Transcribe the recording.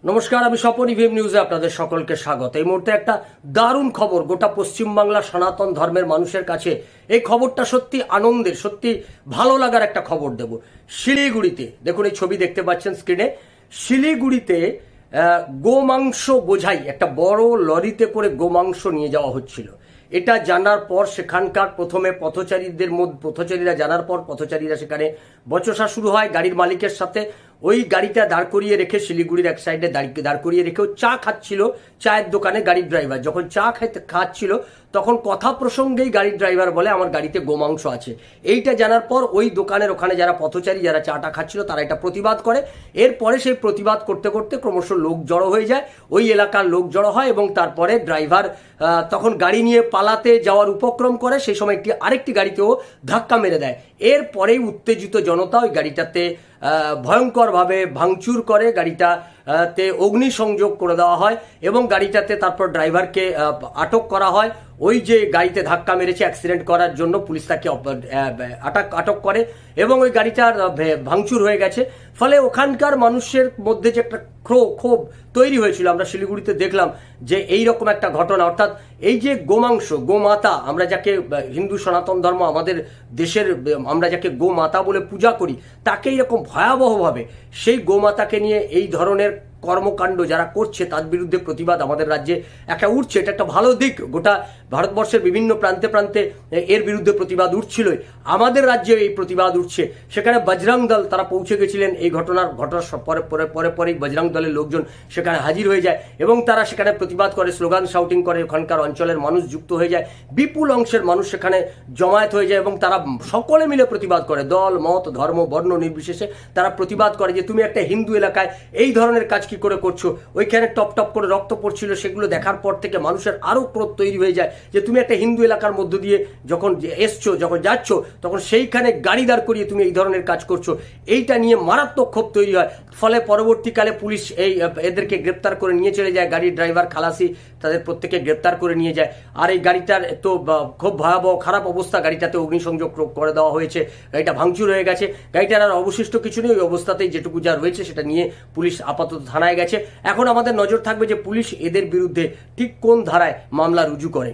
নমস্কার, আমি স্বপন ইভিএম নিউজে আপনাদের সকলকে স্বাগত। এই মুহূর্তে একটা দারুণ খবর গোটা পশ্চিমবাংলা সনাতন ধর্মের মানুষের কাছে। এই খবরটা সত্যি আনন্দের, সত্যি ভালো লাগার একটা খবর দেব। শিলিগুড়িতে দেখুন, এই ছবি দেখতে পাচ্ছেন স্ক্রিনে। শিলিগুড়িতে গোমাংস বোঝাই একটা বড় লরিতে করে গোমাংস নিয়ে যাওয়া হচ্ছিল। এটা জানার পর সেখানকার প্রথমে পথচারীরা জানার পর পথচারীরা সেখানে বচসা শুরু হয় গাড়ির মালিকের সাথে। ওই গাড়িটা দাঁড় করিয়ে রেখে শিলিগুড়ির এক সাইডে দাঁড় করিয়ে রেখেও চা খাচ্ছিল চায়ের দোকানে গাড়ির ড্রাইভার। যখন চা খাচ্ছিল তখন কথা প্রসঙ্গেই গাড়ির ড্রাইভার বলে আমার গাড়িতে গোমাংস আছে। এইটা জানার পর ওই দোকানের ওখানে যারা পথচারী যারা চাটা খাচ্ছিল তারা এটা প্রতিবাদ করে। এরপরে সেই প্রতিবাদ করতে করতে ক্রমশ লোক জড়ো হয়ে যায়, ওই এলাকার লোক জড়ো হয় এবং তারপরে ড্রাইভার তখন গাড়ি নিয়ে পালাতে যাওয়ার উপক্রম করে। সেই সময় আরেকটি গাড়িকেও ধাক্কা মেরে দেয়। এরপরেই উত্তেজিত জনতা ওই গাড়িটাতে ভয়ঙ্করভাবে ভাঙচুর করে, গাড়িটাতে অগ্নিসংযোগ করে দেওয়া হয় এবং গাড়িটাতে তারপর ড্রাইভারকে আটক করা হয়। ওই যে গাড়িতে ধাক্কা মেরেছে অ্যাক্সিডেন্ট করার জন্য পুলিশ তাকে আটক করে এবং ওই গাড়িটার ভাঙচুর হয়ে গেছে। ফলে ওখানকার মানুষের মধ্যে যে একটা ক্ষোভ তৈরি হয়েছিল, আমরা শিলিগুড়িতে দেখলাম যে এই রকম একটা ঘটনা, অর্থাৎ এই যে গোমাংস, গোমাতা, আমরা যাকে হিন্দু সনাতন ধর্ম আমাদের দেশের আমরা যাকে গোমাতা বলে পূজা করি, তাকে এরকম ভয়াবহভাবে সেই গোমাতাকে নিয়ে এই ধরনের কর্মকাণ্ড যারা করছে তার বিরুদ্ধে প্রতিবাদ আমাদের রাজ্যে একটা উঠছে। এটা একটা ভালো দিক। গোটা ভারতবর্ষের বিভিন্ন প্রান্তে প্রান্তে এর বিরুদ্ধে প্রতিবাদ উঠছিলই, আমাদের রাজ্যে এই প্রতিবাদ উঠছে। সেখানে বজরং দল তারা পৌঁছে গেছিলেন। এই ঘটনার পরেই বজরং দলের লোকজন সেখানে হাজির হয়ে যায় এবং তারা সেখানে প্রতিবাদ করে, স্লোগান শাউটিং করে, ওখানকার অঞ্চলের মানুষ যুক্ত হয়ে যায়, বিপুল অংশের মানুষ সেখানে জমায়েত হয়ে যায় এবং তারা সকলে মিলে প্রতিবাদ করে। দল মত ধর্ম বর্ণ নির্বিশেষে তারা প্রতিবাদ করে যে তুমি একটা হিন্দু এলাকায় এই ধরনের কাজ কি করে করছো। ওইখানে টপ টপ করে রক্ত পড়ছিল, সেগুলো দেখার পর থেকে মানুষের আরো ক্রোধ তৈরি হয়ে যায় যে তুমি একটা হিন্দু এলাকার মধ্য দিয়ে যখন এসছো, যখন যাচ্ছ, তখন সেইখানে গাড়ি দাঁড় করিয়ে তুমি এই ধরনের কাজ করছো। এইটা নিয়ে মারাত্মক ক্ষোভ তৈরি হয়। ফলে পরবর্তীকালে পুলিশ এদেরকে গ্রেপ্তার করে নিয়ে চলে যায়। গাড়ির ড্রাইভার, খালাসি, তাদের প্রত্যেকে গ্রেপ্তার করে নিয়ে যায়। আর এই গাড়িটার তো খুব ভয়াবহ খারাপ অবস্থা, গাড়িটাতে অগ্নিসংযোগ করে দেওয়া হয়েছে, গাড়িটা ভাঙচুর হয়ে গেছে। গাড়িটার আর অবশিষ্ট কিছু নেই, ওই অবস্থাতেই যেটুকু যা রয়েছে সেটা নিয়ে পুলিশ আপাতত থানায় গেছে। এখন আমাদের নজর থাকবে যে পুলিশ এদের বিরুদ্ধে ঠিক কোন ধারায় মামলা রুজু করে।